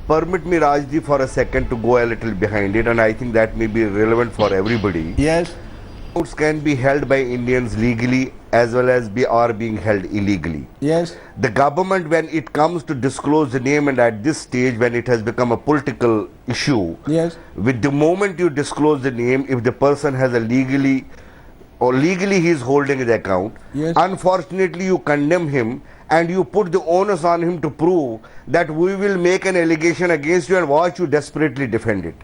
permit me, Rajdi, for a second to go a little behind it, and I think that may be relevant for everybody. Yes. Accounts can be held by Indians legally as well as are being held illegally. Yes. The government, when it comes to disclose the name, and at this stage when it has become a political issue, Yes. with the moment you disclose the name, if the person has a legally he is holding the account, Yes. unfortunately you condemn him and you put the onus on him to prove that we will make an allegation against you and watch you desperately defend it.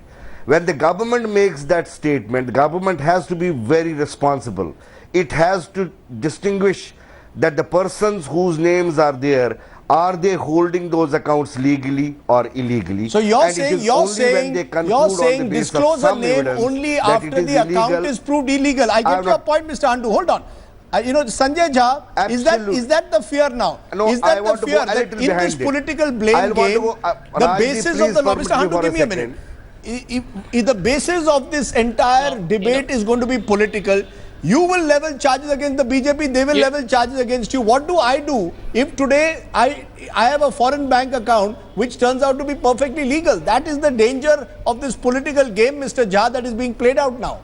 When the government makes that statement, the government has to be very responsible. It has to distinguish that the persons whose names are there, are they holding those accounts legally or illegally? So you're saying disclose a name only after the account is proved illegal. I get your point, Mr. Handu. Hold on. You know, Sanjay Jha, is that the fear now? No, is that the fear that in this political blame game, the basis of the law, Mr. Handu, give me a minute. If the basis of this entire debate is going to be political, you will level charges against the BJP, they will level charges against you. What do I do if today I have a foreign bank account which turns out to be perfectly legal? That is the danger of this political game, Mr. Jha, that is being played out now.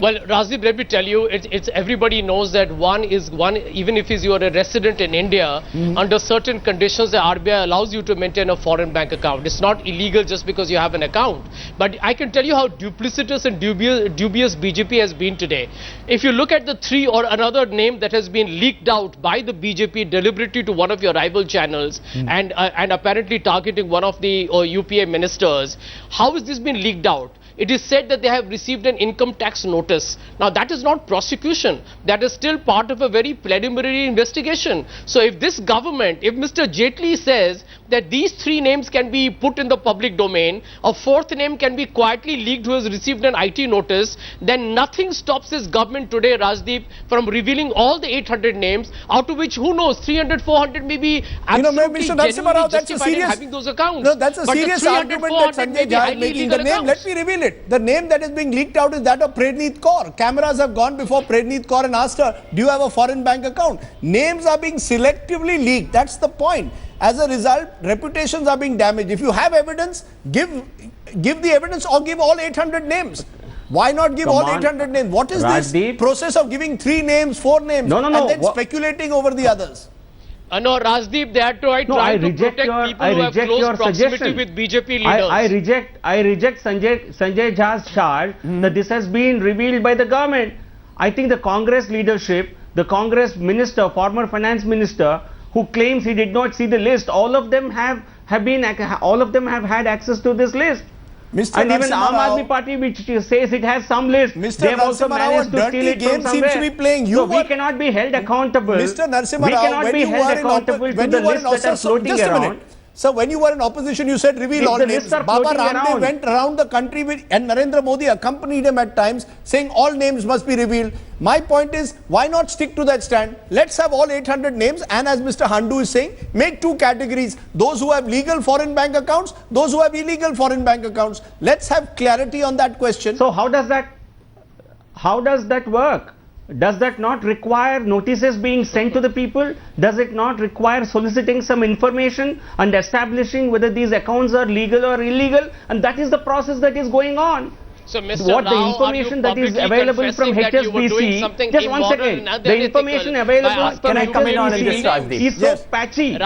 Well, Rajdeep, let me tell you, it's everybody knows that even if you are a resident in India, under certain conditions, the RBI allows you to maintain a foreign bank account. It's not illegal just because you have an account. But I can tell you how duplicitous and dubious BJP has been today. If you look at the three or another name that has been leaked out by the BJP deliberately to one of your rival channels and apparently targeting one of the UPA ministers, how has this been leaked out? It is said that they have received an income tax notice. Now that is not prosecution. That is still part of a very preliminary investigation. So if this government, if Mr. Jaitley says that these three names can be put in the public domain, a fourth name can be quietly leaked who has received an IT notice, then nothing stops this government today, Rajdeep, from revealing all the 800 names, out of which, who knows, 300, 400 may be absolutely Mr. Narasimha, that's a serious, having those accounts. No, that's a serious argument that Sanjay Jha is making. The name, let me reveal it. The name that is being leaked out is that of Preetneet Kaur. Cameras have gone before Preetneet Kaur and asked her, do you have a foreign bank account? Names are being selectively leaked. That's the point. As a result, reputations are being damaged. If you have evidence, give the evidence or give all 800 names. Why not give all 800 names? What is this process of giving 3 names, 4 names and then speculating over the others? No, Rajdeep, they are trying to protect people who have close proximity with BJP leaders. I reject Sanjay Jha's charge that this has been revealed by the government. I think the Congress leadership, the Congress minister, former finance minister, who claims he did not see the list, all of them have had access to this list. And even Aam Aadmi Party, which says it has some list, they have also managed to steal it from somewhere. So we cannot be held accountable. Mr. Narasimha Rao, when you were in opposition, so when you were in opposition, you said reveal all names. Baba Ramdev went around the country and Narendra Modi accompanied him at times, saying all names must be revealed. My point is, why not stick to that stand? Let's have all 800 names, and as Mr. Handu is saying, make 2 categories: those who have legal foreign bank accounts, those who have illegal foreign bank accounts. Let's have clarity on that question. So how does that work? Does that not require notices being sent to the people? Does it not require soliciting some information and establishing whether these accounts are legal or illegal? And that is the process that is going on. So, Mr. The information that is available from HSBC, just one second, the information available, can I come in on this, Rajdeep? Is so patchy,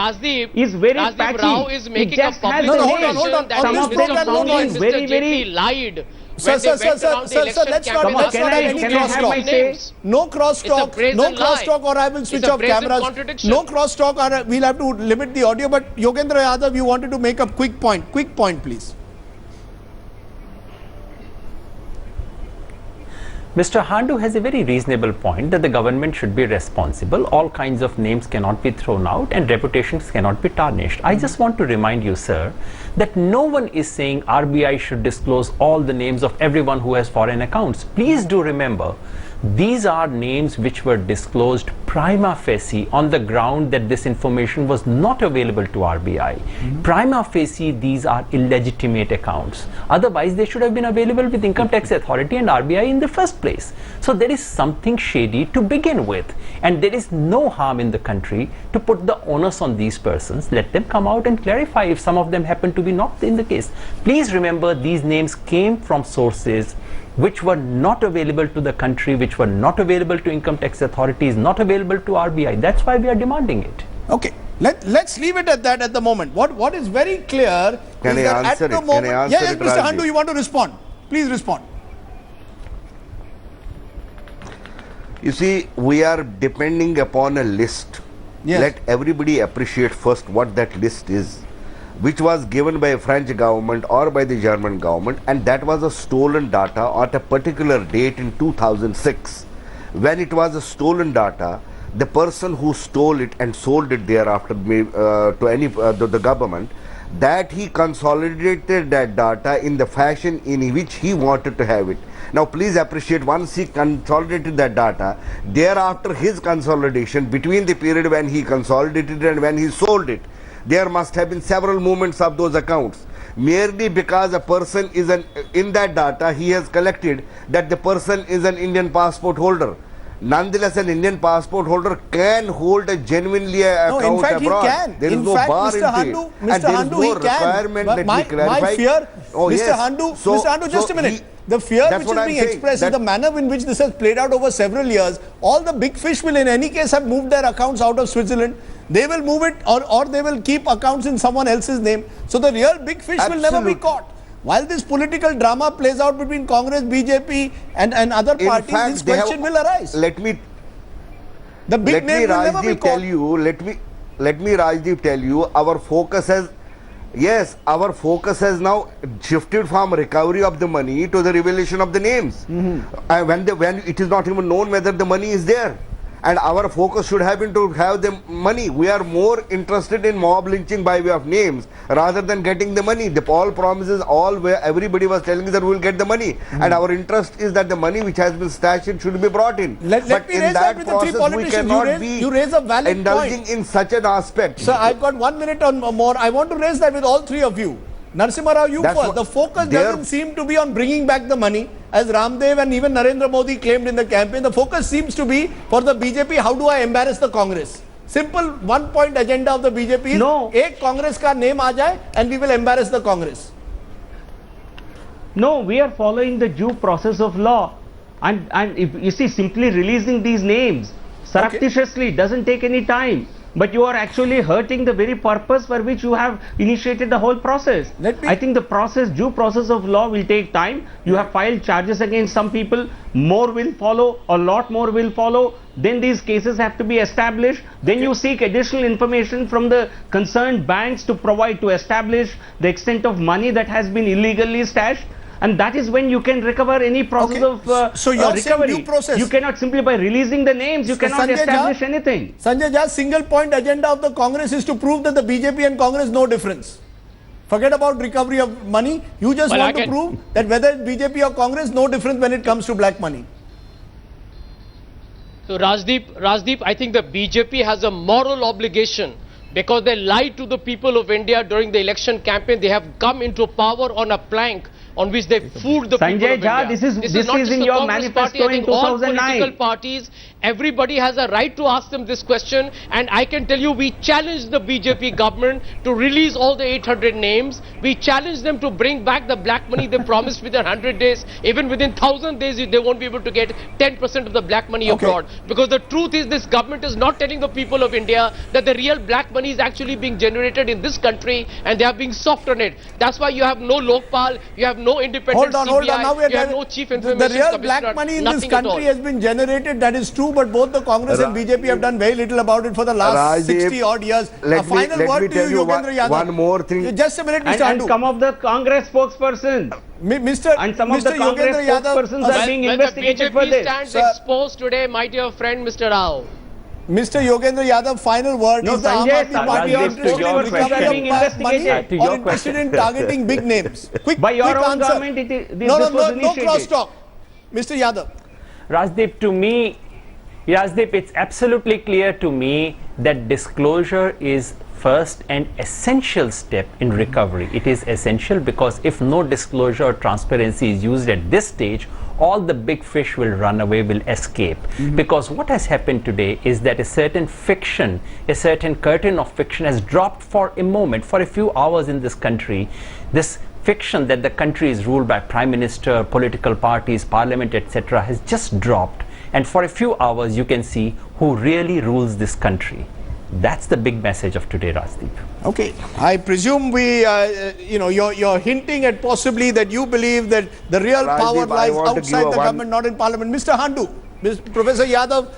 is very patchy. Rao is making a public hold on. Some of them sounding very lied. Sir, let's not have any crosstalk. No crosstalk or I will switch off cameras. No crosstalk or we'll have to limit the audio. But Yogendra Yadav, you wanted to make a quick point. Quick point, please. Mr. Handu has a very reasonable point that the government should be responsible. All kinds of names cannot be thrown out and reputations cannot be tarnished. I just want to remind you, sir, that no one is saying RBI should disclose all the names of everyone who has foreign accounts. Please do remember These are names which were disclosed prima facie on the ground that this information was not available to RBI. Prima facie, these are illegitimate accounts. Otherwise, they should have been available with Income Tax Authority and RBI in the first place. So there is something shady to begin with. And there is no harm in the country to put the onus on these persons. Let them come out and clarify if some of them happen to be not in the case. Please remember, these names came from sources which were not available to the country, which were not available to income tax authorities, not available to RBI. That's why we are demanding it. Okay, let's leave it at that at the moment. What is very clear Can is I that answer at the it? Can moment, I answer yes, it, Mr. Rajdeep? Handu, you want to respond? Please respond. You see, we are depending upon a list. Yes. Let everybody appreciate first what that list is, which was given by French government or by the German government, and that was a stolen data at a particular date in 2006. When it was a stolen data, the person who stole it and sold it thereafter to any the government, that he consolidated that data in the fashion in which he wanted to have it. Now please appreciate, once he consolidated that data, thereafter his consolidation, between the period when he consolidated and when he sold it, there must have been several movements of those accounts. Merely because a person is in that data, he has collected that the person is an Indian passport holder. Nonetheless, an Indian passport holder can hold a genuinely account No, in fact, abroad. he can. There is In no fact, bar Mr. into Handu, it. Mr. And there is Handu, no he can. requirement, But let my me clarify. fear, Oh, Mr. yes. Handu, So- Mr. Handu, just so a minute. he- The fear that's which what is I'm being saying, expressed is that- the manner in which this has played out over several years. All the big fish will in any case have moved their accounts out of Switzerland. They will move it or they will keep accounts in someone else's name. So the real big fish will never be Absolute. caught. While this political drama plays out between Congress, BJP and other In parties, fact, this they question have, will arise. The big let me name will never be Rajdeep caught. tell you, let me Rajdeep tell you, our focus has now shifted from recovery of the money to the revelation of the names. When it is not even known whether the money is there. And our focus should have been to have the money. We are more interested in mob lynching by way of names rather than getting the money. The all promises, everybody was telling us that we will get the money. And our interest is that the money which has been stashed in should be brought in. Let But me in raise that that with the three process, we politicians. cannot be You raise a valid indulging point. in such an aspect. Sir, I've got 1 minute or more. I want to raise that with all three of you. Narasimha Rao, you That's first. what- The focus there- doesn't seem to be on bringing back the money, as Ramdev and even Narendra Modi claimed in the campaign. The focus seems to be for the BJP, how do I embarrass the Congress? Simple one-point agenda of the BJP is, No. एक Congress का name आ जाए and we will embarrass the Congress. No, we are following the due process of law. And if you see, simply releasing these names surreptitiously doesn't take any time. But you are actually hurting the very purpose for which you have initiated the whole process. I think the due process of law will take time. You have filed charges against some people, more will follow, a lot more will follow. Then these cases have to be established. Then you seek additional information from the concerned banks to establish the extent of money that has been illegally stashed. And that is when you can recover any process of So you're saying recovery. due process. You cannot simply by releasing the names, you So cannot Sanjay establish Jha- anything. Sanjay Jha's single point agenda of the Congress is to prove that the BJP and Congress no difference. Forget about recovery of money. You just Well, want to again- prove that whether it's BJP or Congress, no difference when it comes to black money. So Rajdeep, I think the BJP has a moral obligation because they lied to the people of India during the election campaign. They have come into power on a plank on which they fooled the people Sanjay of Jha, India. this is not in just the your Congress manifesto party. I in think all 2009. political parties, everybody has a right to ask them this question. And I can tell you, we challenge the BJP government to release all the 800 names. We challenge them to bring back the black money they promised within 100 days. Even within 1,000 days, they won't be able to get 10% of the black money abroad. Because the truth is, this government is not telling the people of India that the real black money is actually being generated in this country and they are being soft on it. That's why you have no Lokpal, you have no independent Hold on. Now we are you have diving- no chief the information real commissioner, black money in this nothing at all. country has been generated. That is true, but both the Congress and BJP have done very little about it for the last Rajdeep, 60 odd years. let A me- final let word me to tell you, you Yogendra Yadav. one more thing. Just a minute, Mr. And Handu. some of the Congress spokespersons. Mr. And some of Mr. the Congress Yogendra Yadav, spokespersons are being When the investigated for BJP this. stands Sir. exposed today, my dear friend Mr. Rao. Mr. Yogendra Yadav, final word. No, Is the Aam Sanjay, Aadmi Party Rajdeep, interested to in your recovery question. of Being black money investigated. To or your interested question. in targeting big names? Quick By your quick own answer. government, this No was cross initiated. talk. Mr. Yadav. Rajdeep, to me, Rajdeep, it's absolutely clear to me that disclosure is first and essential step in recovery. It is essential because if no disclosure or transparency is used at this stage, all the big fish will run away, will escape. Because what has happened today is that a certain fiction, a certain curtain of fiction has dropped for a moment, for a few hours in this country. This fiction that the country is ruled by Prime Minister, political parties, parliament, etc. has just dropped. And for a few hours you can see who really rules this country. That's the big message of today, Rajdeep. Okay, I presume you're hinting at possibly that you believe that the real power Rajdeep, I lies want to outside give the government, not in parliament. Mr. Handu, Professor Yadav,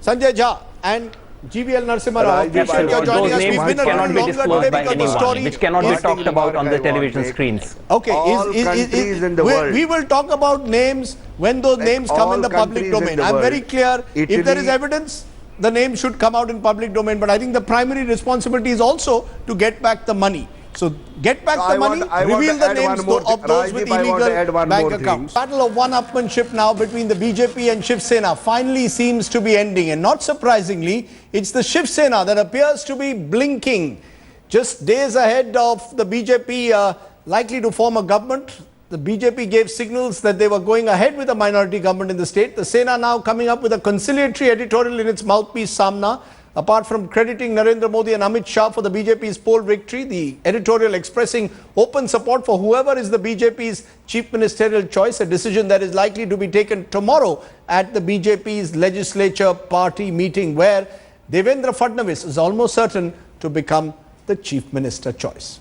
Sanjay Jha and GVL Narasimha Rao, Rajdeep, appreciate your those joining us. names We've been a cannot little be longer disclosed today by because the anyone, story which cannot be is- talked about on the I want television to- screens. Okay, All countries in the world. we will talk about names when those names come in the all public countries in domain. the I'm world. very clear. If there is Italy- evidence, the name should come out in public domain. But I think the primary responsibility is also to get back the money. So get back the money, I want reveal to the add names one more of those with Rajdeep, I want to add illegal one bank more accounts. thing. Battle of one-upmanship now between the BJP and Shiv Sena finally seems to be ending. And not surprisingly, it's the Shiv Sena that appears to be blinking. Just days ahead of the BJP likely to form a government, the BJP gave signals that they were going ahead with a minority government in the state. The Sena now coming up with a conciliatory editorial in its mouthpiece Samna. Apart from crediting Narendra Modi and Amit Shah for the BJP's poll victory, the editorial expressing open support for whoever is the BJP's chief ministerial choice, a decision that is likely to be taken tomorrow at the BJP's legislature party meeting, where Devendra Fadnavis is almost certain to become the chief minister choice.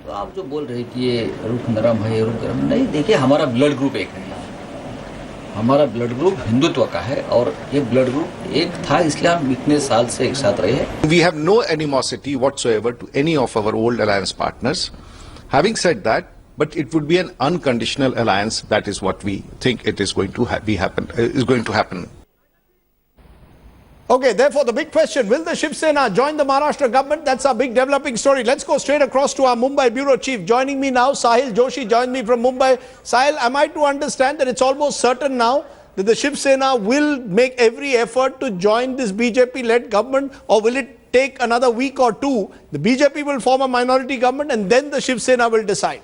तो आप जो बोल रहे हैं कि ये रुख नरम है, ये रुख गरम नहीं, देखिए हमारा ब्लड ग्रुप एक नहीं है, हमारा ब्लड ग्रुप हिंदुत्व का है और ये ब्लड ग्रुप एक था, इसलिए हम इतने साल से एक साथ रहे हैं. We have no animosity whatsoever to any of our old alliance partners. Having said that, but it would be an unconditional alliance. That is what we think it is going to happen. Okay, therefore the big question, will the Shiv Sena join the Maharashtra government? That's our big developing story. Let's go straight across to our Mumbai bureau chief. Joining me now, Sahil Joshi joined me from Mumbai. Sahil, am I to understand that it's almost certain now that the Shiv Sena will make every effort to join this BJP-led government, or will it take another week or two? The BJP will form a minority government and then the Shiv Sena will decide.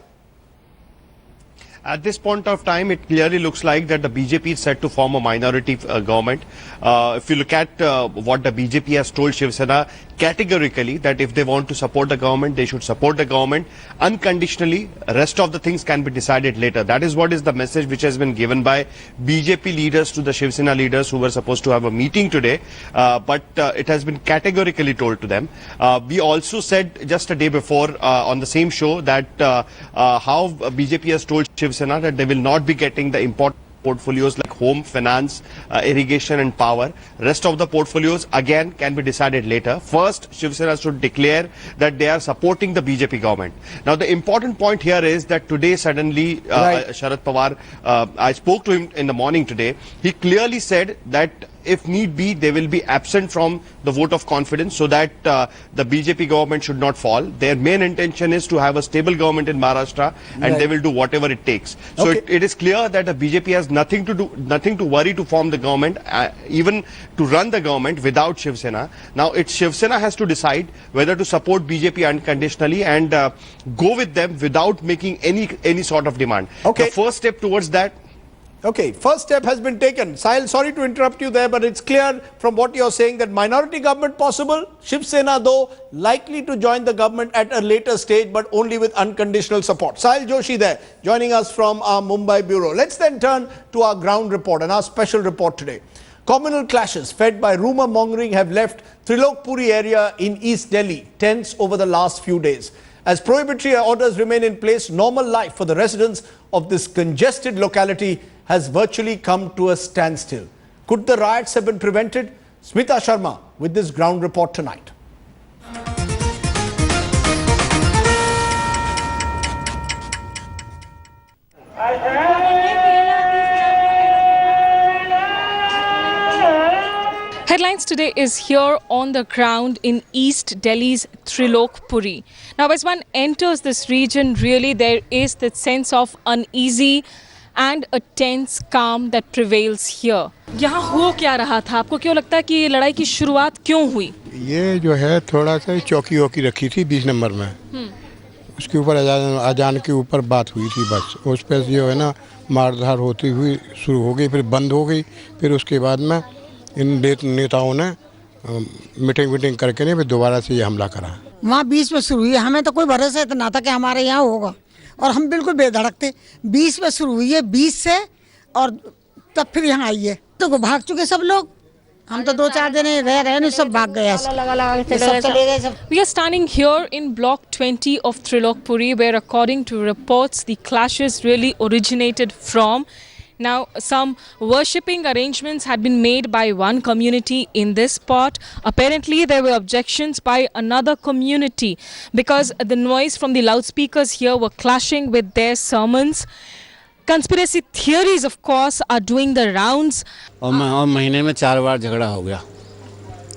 At this point of time, it clearly looks like that the BJP is set to form a minority government. If you look at what the BJP has told Shiv Sena categorically, that if they want to support the government, they should support the government unconditionally. Rest of the things can be decided later. That is what is the message which has been given by BJP leaders to the Shiv Sena leaders who were supposed to have a meeting today. But it has been categorically told to them. We also said just a day before on the same show that how BJP has told Shiv Sena that they will not be getting the important portfolios like home, finance, irrigation and power. Rest of the portfolios again can be decided later. First, Shiv Sena should declare that they are supporting the BJP government. Now the important point here is that today suddenly Sharad Pawar, I spoke to him in the morning today, he clearly said that if need be, they will be absent from the vote of confidence so that the BJP government should not fall. Their main intention is to have a stable government in Maharashtra and they will do whatever it takes. So it is clear that the BJP has nothing to worry to form the government, even to run the government without Shiv Sena. Now it's Shiv Sena has to decide whether to support BJP unconditionally and go with them without making any sort of demand. The first step towards that. Okay, first step has been taken. Sahil, sorry to interrupt you there, but it's clear from what you're saying that minority government possible, Shiv Sena though likely to join the government at a later stage, but only with unconditional support. Sahil Joshi there, joining us from our Mumbai bureau. Let's then turn to our ground report and our special report today. Communal clashes fed by rumour mongering have left Trilokpuri area in East Delhi tense over the last few days. As prohibitory orders remain in place, normal life for the residents of this congested locality has virtually come to a standstill. Could the riots have been prevented? Smita Sharma with this ground report tonight. Headlines today is here on the ground in East Delhi's Trilokpuri. Now, as one enters this region, really there is that sense of uneasy and a tense calm that prevails here. यहाँ हो क्या रहा था? आपको क्यों लगता है कि ये लड़ाई की शुरुआत क्यों हुई? ये जो है थोड़ा सा चौकी वौकी रखी थी 20 नंबर में, उसके ऊपर अजान के ऊपर बात हुई थी, बस उस पर जो है ना मारधार होती हुई शुरू हो गई, फिर बंद हो गई, फिर उसके बाद में इन नेताओं ने मीटिंग करके ने फिर दोबारा से ये हमला करा। वहाँ 20 में शुरू हुई, हमें तो कोई भरोसा इतना था कि हमारे यहाँ होगा, और हम बिल्कुल बेधड़क थे। 20 में शुरू हुई है, 20 से, और तब फिर यहाँ आई है, तो भाग चुके सब लोग। हम तो 2-4 दिन रह रहे हैं, सब भाग गए, सब चले गए सब। We are standing here in block 20 of Trilokpuri, where according to reports the clashes really originated from. Now, some worshipping arrangements had been made by one community in this spot. Apparently, there were objections by another community because the noise from the loudspeakers here were clashing with their sermons. Conspiracy theories, of course, are doing the rounds. और महीने में 4 बार झगड़ा हो गया,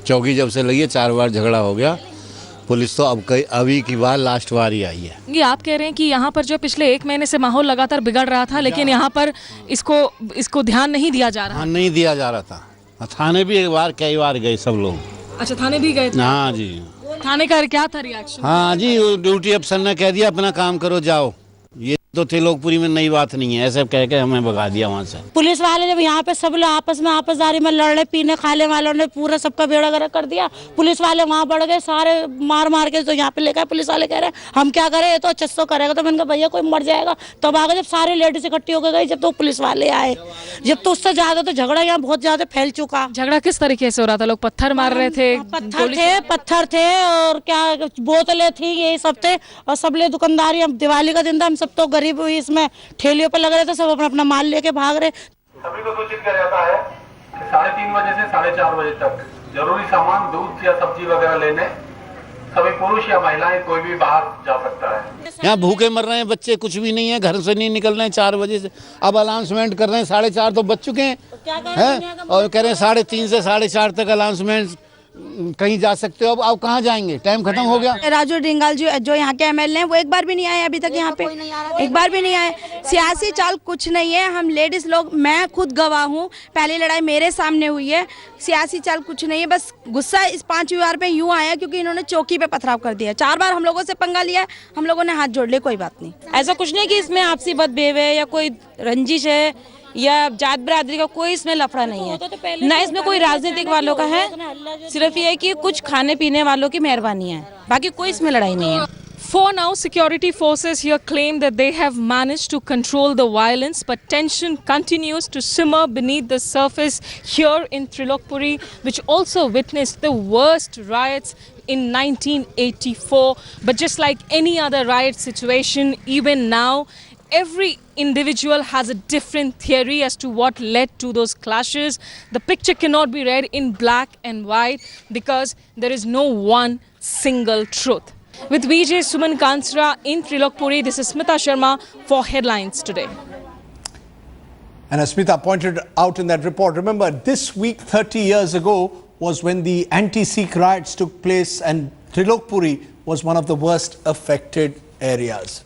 चौकी जब से लगी है 4 बार झगड़ा हो गया। पुलिस तो अभी की बार लास्ट बार ही आई है। ये आप कह रहे हैं कि यहाँ पर जो पिछले 1 महीने से माहौल लगातार बिगड़ रहा था, लेकिन यहाँ पर इसको ध्यान नहीं दिया जा रहा? नहीं दिया जा रहा था। थाने भी कई बार गए सब लोग। अच्छा, थाने भी गए थे? हाँ जी। थाने का क्या था रिएक्शन? हाँ जी, ड्यूटी अफसर ने कह दिया अपना काम करो जाओ। ये तो त्रिलोकपुरी में नई बात नहीं है, ऐसे कह के हमें भगा दिया वहाँ से। पुलिस वाले जब यहाँ पे सब लोग आपस में आपसदारी में लड़ रहे, पीने खाने वालों ने पूरा सबका बेड़ा गर्क कर दिया। पुलिस वाले वहाँ बढ़ गए, सारे मार के तो यहाँ पे लेकर पुलिस वाले कह रहे हैं हम क्या करें, ये तो 600 करेगा। तो मैंने कहा भैया कोई मर जाएगा। तब आगे जब सारे लेडीज इकट्ठी होकर गई, जब तो पुलिस वाले आए, जब तो उससे ज्यादा तो झगड़ा यहाँ बहुत ज्यादा फैल चुका। झगड़ा किस तरीके से हो रहा था? लोग पत्थर मार रहे थे? पत्थर थे और क्या बोतलें थी, ये सब थे। और सब ले दुकानदारी, हम दिवाली का दिन था, हम सब तो गरीब हुई, इसमें ठेलियों पे लग रहे थे, सब अपना माल लेके भाग रहे। सभी को सूचित किया जाता है कि 3:30 बजे से 4:30 बजे तक जरूरी सामान, दूध या सब्जी वगैरह लेने सभी पुरुष या महिलाएं कोई भी बाहर जा सकता है। यहाँ भूखे मर रहे हैं बच्चे, कुछ भी नहीं है, घर से नहीं निकल रहे हैं 4 बजे से। अब अनाउंसमेंट कर रहे हैं 4:30 तो बज चुके हैं, और कह रहे हैं 3:30 से 4:30 तक अनाउंसमेंट, कहीं जा सकते हो। अब कहाँ जाएंगे, टाइम खत्म हो गया। राजू डिंगाल जो यहाँ के एमएलए हैं, वो एक बार भी नहीं आए अभी तक यहाँ पे, एक बार भी नहीं आए। सियासी चाल कुछ नहीं है। हम लेडीज लोग, मैं खुद गवाह हूँ, पहली लड़ाई मेरे सामने हुई है। सियासी चाल कुछ नहीं है, बस गुस्सा इस 5वीं बार पे यूँ आया क्योंकि इन्होंने चौकी पे पथराव कर दिया। 4 बार हम लोगों से पंगा लिया, हम लोगों ने हाथ जोड़ लिए, कोई बात नहीं। ऐसा कुछ नहीं कि इसमें आपसी मतभेद है या कोई रंजिश है या जात बरादरी का, कोई इसमें लफड़ा नहीं है, ना इसमें कोई राजनीतिक वालों का है। सिर्फ ये है कि कुछ खाने पीने वालों की मेहरबानी है, बाकी कोई इसमें लड़ाई नहीं है। For now, security forces here claim that they have managed to control the violence, but tension continues to simmer beneath the surface here in Trilokpuri, which also witnessed the worst riots in 1984. But just like any other riot situation, even now, every individual has a different theory as to what led to those clashes. The picture cannot be read in black and white because there is no one single truth. With VJ Suman Kansra in Trilokpuri, this is Smita Sharma for Headlines Today. And as Smita pointed out in that report, remember this week 30 years ago was when the anti-Sikh riots took place, and Trilokpuri was one of the worst affected areas.